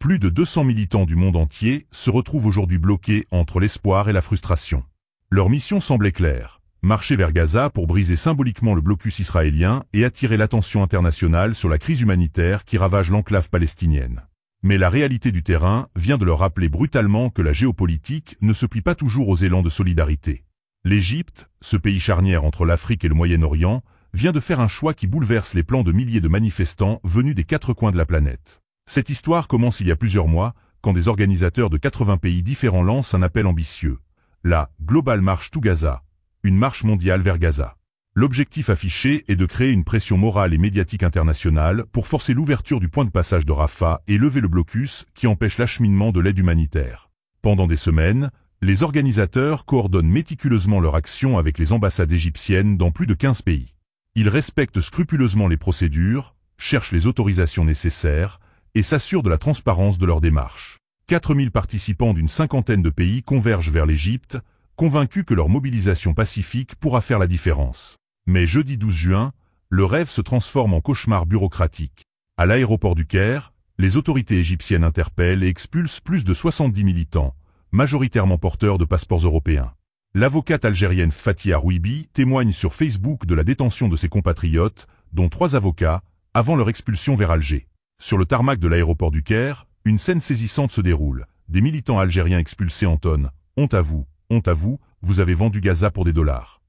Plus de 200 militants du monde entier se retrouvent aujourd'hui bloqués entre l'espoir et la frustration. Leur mission semblait claire. Marcher vers Gaza pour briser symboliquement le blocus israélien et attirer l'attention internationale sur la crise humanitaire qui ravage l'enclave palestinienne. Mais la réalité du terrain vient de leur rappeler brutalement que la géopolitique ne se plie pas toujours aux élans de solidarité. L'Égypte, ce pays charnière entre l'Afrique et le Moyen-Orient, vient de faire un choix qui bouleverse les plans de milliers de manifestants venus des 4 coins de la planète. Cette histoire commence il y a plusieurs mois, quand des organisateurs de 80 pays différents lancent un appel ambitieux. La Global March to Gaza, une marche mondiale vers Gaza. L'objectif affiché est de créer une pression morale et médiatique internationale pour forcer l'ouverture du point de passage de Rafah et lever le blocus qui empêche l'acheminement de l'aide humanitaire. Pendant des semaines, les organisateurs coordonnent méticuleusement leur action avec les ambassades égyptiennes dans plus de 15 pays. Ils respectent scrupuleusement les procédures, cherchent les autorisations nécessaires et s'assurent de la transparence de leur démarche. 4000 participants d'une 50aine de pays convergent vers l'Égypte, convaincus que leur mobilisation pacifique pourra faire la différence. Mais jeudi 12 juin, le rêve se transforme en cauchemar bureaucratique. À l'aéroport du Caire, les autorités égyptiennes interpellent et expulsent plus de 70 militants, majoritairement porteurs de passeports européens. L'avocate algérienne Fatia Rouibi témoigne sur Facebook de la détention de ses compatriotes, dont 3 avocats, avant leur expulsion vers Alger. Sur le tarmac de l'aéroport du Caire, une scène saisissante se déroule. Des militants algériens expulsés entonnent « Honte à vous, vous avez vendu Gaza pour des dollars ».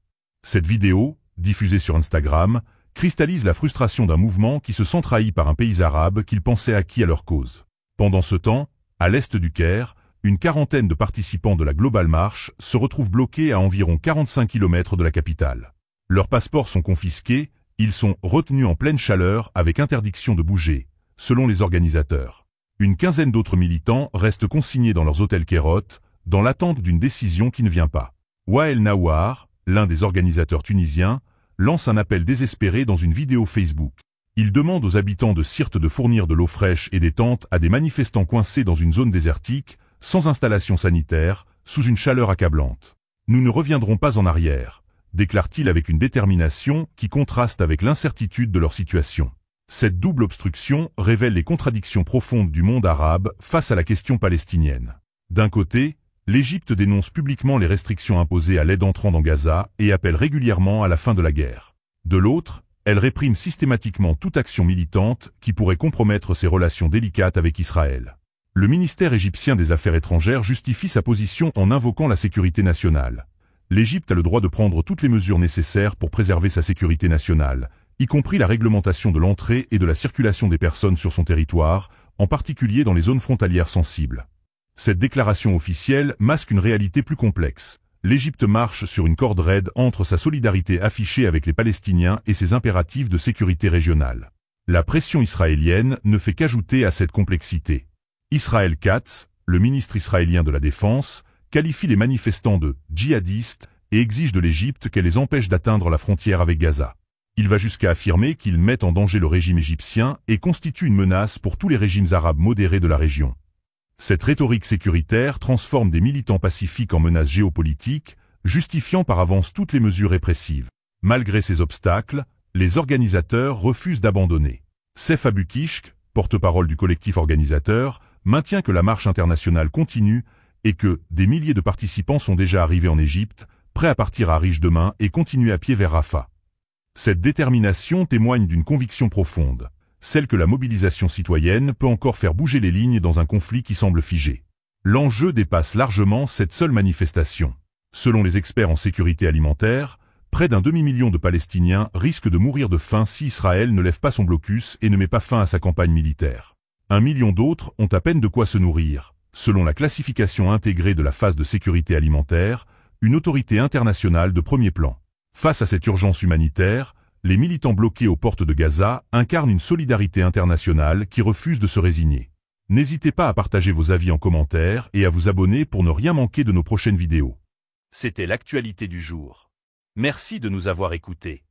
Cette vidéo, diffusée sur Instagram, cristallise la frustration d'un mouvement qui se sent trahi par un pays arabe qu'ils pensaient acquis à leur cause. Pendant ce temps, à l'est du Caire, une 40aine de participants de la Global March se retrouvent bloqués à environ 45 km de la capitale. Leurs passeports sont confisqués, ils sont retenus en pleine chaleur avec interdiction de bouger, selon les organisateurs. Une quinzaine d'autres militants restent consignés dans leurs hôtels Kerot, dans l'attente d'une décision qui ne vient pas. Wael Nawar, l'un des organisateurs tunisiens, lance un appel désespéré dans une vidéo Facebook. Il demande aux habitants de Sirte de fournir de l'eau fraîche et des tentes à des manifestants coincés dans une zone désertique, sans installation sanitaire, sous une chaleur accablante. Nous ne reviendrons pas en arrière, déclare-t-il avec une détermination qui contraste avec l'incertitude de leur situation. Cette double obstruction révèle les contradictions profondes du monde arabe face à la question palestinienne. D'un côté, l'Égypte dénonce publiquement les restrictions imposées à l'aide entrant dans Gaza et appelle régulièrement à la fin de la guerre. De l'autre, elle réprime systématiquement toute action militante qui pourrait compromettre ses relations délicates avec Israël. Le ministère égyptien des Affaires étrangères justifie sa position en invoquant la sécurité nationale. L'Égypte a le droit de prendre toutes les mesures nécessaires pour préserver sa sécurité nationale, y compris la réglementation de l'entrée et de la circulation des personnes sur son territoire, en particulier dans les zones frontalières sensibles. Cette déclaration officielle masque une réalité plus complexe. L'Égypte marche sur une corde raide entre sa solidarité affichée avec les Palestiniens et ses impératifs de sécurité régionale. La pression israélienne ne fait qu'ajouter à cette complexité. Israel Katz, le ministre israélien de la Défense, qualifie les manifestants de « djihadistes » et exige de l'Égypte qu'elle les empêche d'atteindre la frontière avec Gaza. Il va jusqu'à affirmer qu'ils mettent en danger le régime égyptien et constituent une menace pour tous les régimes arabes modérés de la région. Cette rhétorique sécuritaire transforme des militants pacifiques en menaces géopolitiques, justifiant par avance toutes les mesures répressives. Malgré ces obstacles, les organisateurs refusent d'abandonner. Seif Abukishk, porte-parole du collectif organisateur, maintient que la marche internationale continue et que des milliers de participants sont déjà arrivés en Égypte, prêts à partir à Riche demain et continuer à pied vers Rafah. Cette détermination témoigne d'une conviction profonde, celle que la mobilisation citoyenne peut encore faire bouger les lignes dans un conflit qui semble figé. L'enjeu dépasse largement cette seule manifestation. Selon les experts en sécurité alimentaire, près d'un demi-million de Palestiniens risquent de mourir de faim si Israël ne lève pas son blocus et ne met pas fin à sa campagne militaire. 1 million d'autres ont à peine de quoi se nourrir. Selon la classification intégrée de la phase de sécurité alimentaire, une autorité internationale de premier plan. Face à cette urgence humanitaire, les militants bloqués aux portes de Gaza incarnent une solidarité internationale qui refuse de se résigner. N'hésitez pas à partager vos avis en commentaire et à vous abonner pour ne rien manquer de nos prochaines vidéos. C'était l'actualité du jour. Merci de nous avoir écoutés.